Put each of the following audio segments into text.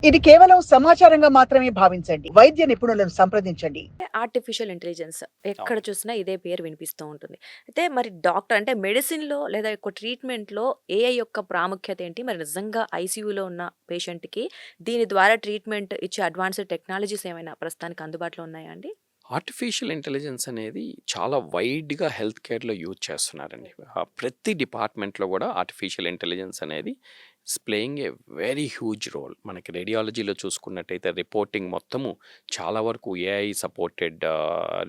ఇది కేవలం సమాచారంగా మాత్రమే భావించండి. వైద్య నిపుణులను సంప్రదించండి. ఆర్టిఫిషియల్ ఇంటెలిజెన్స్ ఎక్కడ అవును. చూసినా ఇదే పేరు వినిపిస్తూ ఉంటుంది. అయితే మరి డాక్టర్ అంటే మెడిసిన్‌లో లేదా ఒక ట్రీట్మెంట్‌లో ఏఐ యొక్క ప్రాముఖ్యత ఏంటి? మరి నిజంగా ఐసీయూలో ఉన్న పేషెంట్‌కి దీని ద్వారా ట్రీట్మెంట్ ఇచ్చే అడ్వాన్స్డ్ టెక్నాలజీస్ ఏమైనా ప్రస్తుతానికి అందుబాటులో ఉన్నాయా అండి? ఆర్టిఫిషియల్ ఇంటెలిజెన్స్ అనేది చాలా వైడ్‌గా హెల్త్ కేర్‌లో యూజ్ చేస్తున్నారండి. ప్రతి డిపార్ట్‌మెంట్‌లో గూడా ఆర్టిఫిషియల్ ఇంటెలిజెన్స్ అనేది it's playing a very huge role. మనకి రేడియాలజీలో చూసుకున్నట్టయితే రిపోర్టింగ్ మొత్తము చాలా వరకు ఏఐ సపోర్టెడ్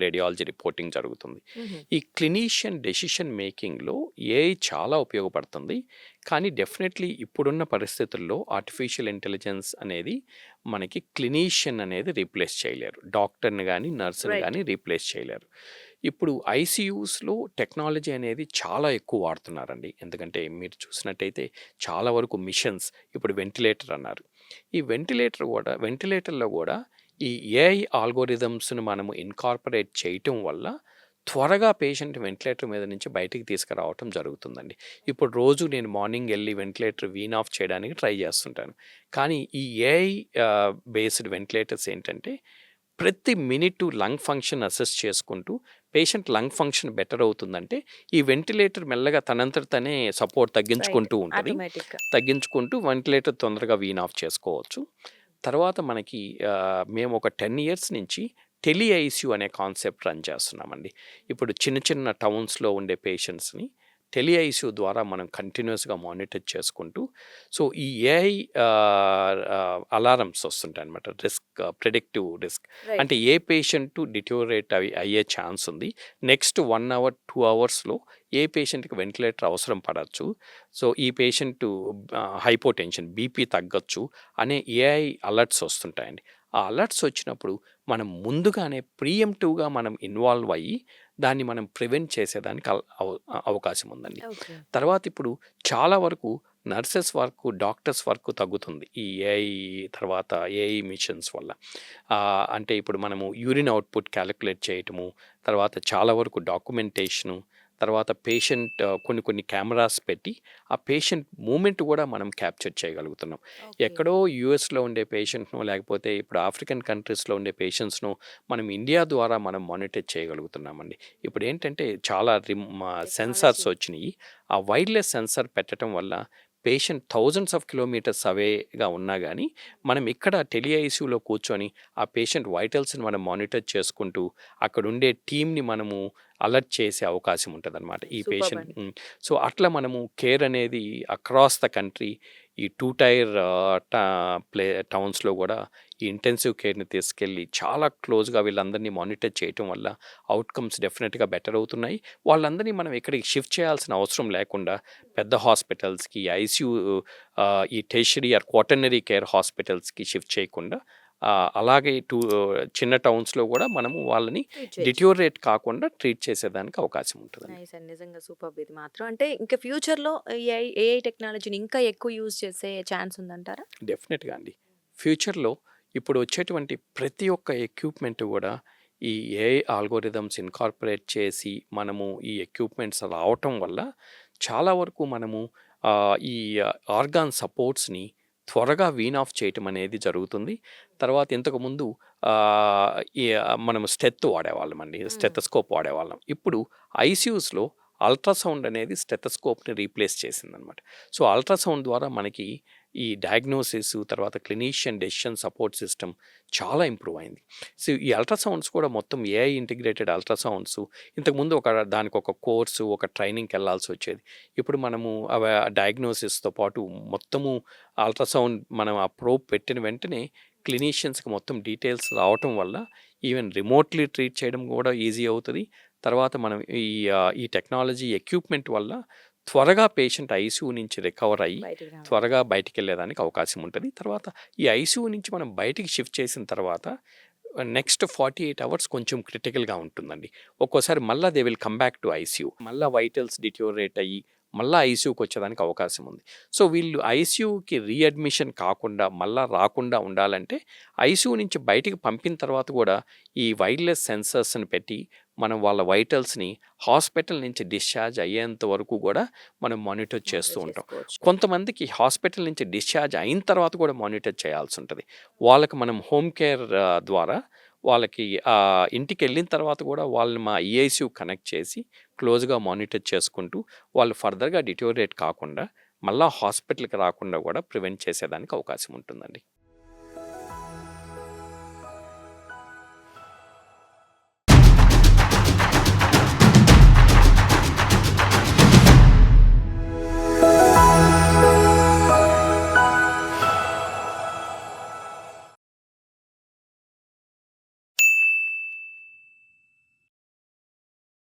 రేడియాలజీ రిపోర్టింగ్ జరుగుతుంది. హుహు. ఈ క్లినీషియన్ డెసిషన్ మేకింగ్‌లో ఏఐ చాలా ఉపయోగపడుతుంది. కానీ డెఫినెట్‌లీ ఇప్పుడున్న పరిస్థితుల్లో ఆర్టిఫిషియల్ ఇంటెలిజెన్స్ అనేది మనకి క్లినీషియన్ అనేది రీప్లేస్ చేయలేరు. డాక్టర్‌ని గాని, నర్స్‌ని రైట్. గాని రీప్లేస్ చేయలేరు. ఇప్పుడు ఐసీయూస్‌లో టెక్నాలజీ అనేది చాలా ఎక్కువ వాడుతున్నారండి. ఎందుకంటే మీరు చూసినట్టయితే చాలా వరకు మిషన్స్ ఇప్పుడు వెంటిలేటర్ అన్నారు. ఈ వెంటిలేటర్‌లో గూడా ఈ ఏఐ ఆల్గోరిథమ్స్‌ని మనము ఇన్కార్పొరేట్ చేయటం వల్ల త్వరగా పేషెంట్ వెంటిలేటర్ మీద నుంచి బయటికి తీసుకురావటం జరుగుతుందండి. ఇప్పుడు రోజు నేను మార్నింగ్ ఎళ్లి వెంటిలేటర్ వీన్ ఆఫ్ చేయడానికి ట్రై చేస్తుంటాను. కానీ ఈ ఏఐ బేస్డ్ వెంటిలేటర్స్ ఏంటంటే ప్రతి మినిట్ లంగ్ ఫంక్షన్ అసెస్ చేసుకుంటూ పేషెంట్ లంగ్ ఫంక్షన్ బెటర్ అవుతుందంటే ఈ వెంటిలేటర్ మెల్లగా తనంతట తనే సపోర్ట్ రైట్. తగ్గించుకుంటూ ఉంటది. ఆటోమేటిక్‌గా. తగ్గించుకుంటూ వెంటిలేటర్ తొందరగా వీన్ ఆఫ్ చేసుకోవచ్చు. తర్వాత మనకి మేము ఒక 10 ఇయర్స్ నుంచి టెలి ఐసీయూ అనే కాన్సెప్ట్ రన్ చేస్తున్నామండి. ఇప్పుడు చిన్న చిన్న టౌన్స్‌లో ఉండే పేషెంట్స్‌ని టెలి ఐసీయూ ద్వారా మనం కంటిన్యూయస్‌గా మానిటర్ చేసుకుంటూ సో ఈ ఏఐ అలారమ్స్ వస్తుంటాయన్నమాట. Predictive risk. రైట్. అంటే ఏ పేషెంట్ డిటోరియేట్ అయ్యే ఛాన్స్ ఉంది. నెక్స్ట్ 1 అవర్, 2 అవర్స్‌లో ఏ పేషెంట్‌కి వెంటిలేటర్ అవసరం పడొచ్చు. సో ఈ పేషెంటు హైపోటెన్షన్ బీపీ తగ్గొచ్చు అనే ఏఐ అలర్ట్స్ వస్తుంటాయండి. ఆ అలర్ట్స్ వచ్చినప్పుడు మనం ముందుగానే ప్రీఎంప్టివ్‌గా మనం ఇన్వాల్వ్ అయ్యి దాన్ని మనం ప్రివెంట్ చేసేదానికి అవకాశం ఉందండి. ఓకే. తర్వాత ఇప్పుడు చాలా వరకు నర్సెస్ వర్క్, డాక్టర్స్ వర్క్ తగ్గుతుంది. ఈ ఏఐ తర్వాత ఏఐ మిషన్స్ వల్ల. అంటే ఇప్పుడు మనము యూరిన్ అవుట్‌పుట్ కాలిక్యులేట్ చేయటము, తర్వాత చాలా వరకు డాక్యుమెంటేషను, తర్వాత పేషెంట్ కొన్ని కొన్ని కెమెరాస్ పెట్టి ఆ పేషెంట్ మూవ్‌మెంట్ కూడా మనం క్యాప్చర్ చేయగలుగుతున్నాం. ఓకే. ఎక్కడో యూఎస్‌లో ఉండే పేషెంట్‌నో లేకపోతే ఇప్పుడు ఆఫ్రికన్ కంట్రీస్‌లో ఉండే పేషెంట్స్‌నో మనం ఇండియా ద్వారా మనం మానిటర్ చేయగలుగుతున్నామండి. ఇప్పుడేంటంటే చాలా సెన్సార్స్ టెక్నాలజీ. వచ్చినియి. ఆ వైర్‌లెస్ సెన్సార్ పెట్టటం వల్ల పేషెంట్ థౌసండ్స్ ఆఫ్ కిలోమీటర్స్ అవేగా ఉన్నా గానీ, మనం ఇక్కడ టెలి ఐసీయూలో కూర్చొని ఆ పేషెంట్ వైటల్స్‌ని మనం మానిటర్ చేసుకుంటూ, అక్కడుండే టీమ్‌ని మనము అలర్ట్ చేసే అవకాశం ఉంటదనమాట. ఈ సూపర్బ్ పేషెంట్ అండి. సో, అట్లా మనము కేర్ అనేది అక్రాస్ ద కంట్రీ ఈ 2 టైర్ టా ప్లే టౌన్స్‌లో గూడా ఈ ఇంటెన్సివ్ కేర్‌ని తీసుకెళ్ళి చాలా క్లోజ్‌గా వీళ్ళందరినీ మానిటర్ చేయటం వల్ల అవుట్‌కమ్స్ డెఫినిట్‌గా బెటర్ అవుతున్నాయి. వాళ్ళందరినీ మనం ఇక్కడికి షిఫ్ట్ చేయాల్సిన అవసరం లేకుండా పెద్ద హాస్పిటల్స్‌కి ఐసీయూ ఈ టెర్షియరీ ఆర్ క్వాటర్నరీ కేర్ హాస్పిటల్స్‌కి షిఫ్ట్ చేయకుండా అలాగే చిన్న టౌన్స్‌లో గూడా మనము వాళ్ళని ట్రీట్ చేయొచ్చు. డిటోరియేట్ కాకుండా ట్రీట్ చేసేదానికి అవకాశం ఉంటదండి. నైస్ అండి. నిజంగా సూపర్బ్ ఇది మాత్రం. అంటే ఇంకా ఫ్యూచర్‌లో ఏఐ టెక్నాలజీని ఇంకా ఎక్కువ యూజ్ చేసే ఛాన్స్ ఉందంటారా? డెఫినెట్‌గా అండి. ఫ్యూచర్‌లో ఇప్పుడు వచ్చేటువంటి ప్రతి ఒక్క ఎక్విప్‌మెంట్ గూడా ఈ ఏఐ ఆల్గోరిథమ్స్ ఇన్కార్పొరేట్ చేసి మనము ఈ ఎక్విప్‌మెంట్స్ రావటం వల్ల చాలా వరకు మనము ఈ ఆర్గాన్ సపోర్ట్స్‌ని త్వరగా వీన్ ఆఫ్ చేయటం అనేది జరుగుతుంది. తర్వాత ఇంతకుముందు ఆహ్, ఈ మనము వాడేవాళ్ళమండి. హ్మ్. స్టెతస్కోప్ వాడేవాళ్ళం. ఇప్పుడు ఐసీయూస్‌లో అల్ట్రాసౌండ్ అనేది స్టెతస్కోప్‌ని రీప్లేస్ చేసిందనమాట. సో, అల్ట్రాసౌండ్ ద్వారా మనకి ఈ డయాగ్నోసిస్ తర్వాత క్లినీషియన్ డెసిషన్ సపోర్ట్ సిస్టమ్ చాలా ఇంప్రూవ్ అయింది. సో, ఈ అల్ట్రాసౌండ్స్ కూడా మొత్తం ఏఐ ఇంటిగ్రేటెడ్ అల్ట్రాసౌండ్స్ ఇంతకుముందు దానికొక కోర్సు, ఒక ట్రైనింగ్‌కెళ్ళాల్సొచ్చేది. ఇప్పుడు మనము డయాగ్నోసిస్‌తో పాటు మొత్తము అల్ట్రాసౌండ్ మనం ఆ ప్రోబ్ పెట్టిన వెంటనే క్లినీషియన్స్‌కి మొత్తం డీటెయిల్స్ రావటం వల్ల ఈవెన్ రిమోట్‌లీ ట్రీట్ చేయడం కూడా ఈజీ అవుతది. తర్వాత మనం ఈ టెక్నాలజీ ఎక్విప్‌మెంట్ వల్ల త్వరగా పేషెంట్ ఐసీయూ నుంచి రికవర్ అయ్యి బయటికి రావడం. త్వరగా బయటికెళ్ళేదానికి అవకాశం ఉంటది. తర్వాత ఈ ఐసీయూ నుంచి మనం బయటికి షిఫ్ట్ చేసిన తర్వాత నెక్స్ట్ 48 అవర్స్ కొంచెం క్రిటికల్‌గా ఉంటుందండి. ఒక్కోసారి మళ్ళా they will come back to ICU. మళ్ళా వైటల్స్ డిటోరియేట్ అయ్యి మళ్ళీ ఐసీయూకి వచ్చేదానికి అవకాశం ఉంది. సో వీళ్ళు ఐసీయూకి రీఅడ్మిషన్ కాకుండా మళ్ళీ రాకుండా ఉండాలంటే ఐసీయూ నుంచి బయటికి పంపిన తర్వాత కూడా ఈ వైర్లెస్ సెన్సర్స్ని పెట్టి మనం వాళ్ళ వైటల్స్ని హాస్పిటల్ నుంచి డిశ్చార్జ్ అయ్యేంత వరకు కూడా మనం మానిటర్ చేస్తూ ఉంటాం. కొంతమందికి హాస్పిటల్ నుంచి డిశ్చార్జ్ అయిన తర్వాత కూడా మానిటర్ చేయాల్సి ఉంటుంది. వాళ్ళకి మనం హోమ్ కేర్ ద్వారా వాళ్ళకి ఇంటికి వెళ్ళిన తర్వాత కూడా వాళ్ళని మా ఈఐసీయూ కనెక్ట్ చేసి క్లోజ్గా మానిటర్ చేసుకుంటూ వాళ్ళు ఫర్దర్గా డిటోరియేట్ కాకుండా మళ్ళీ హాస్పిటల్కి రాకుండా కూడా ప్రివెంట్ చేసేదానికి అవకాశం ఉంటుందండి.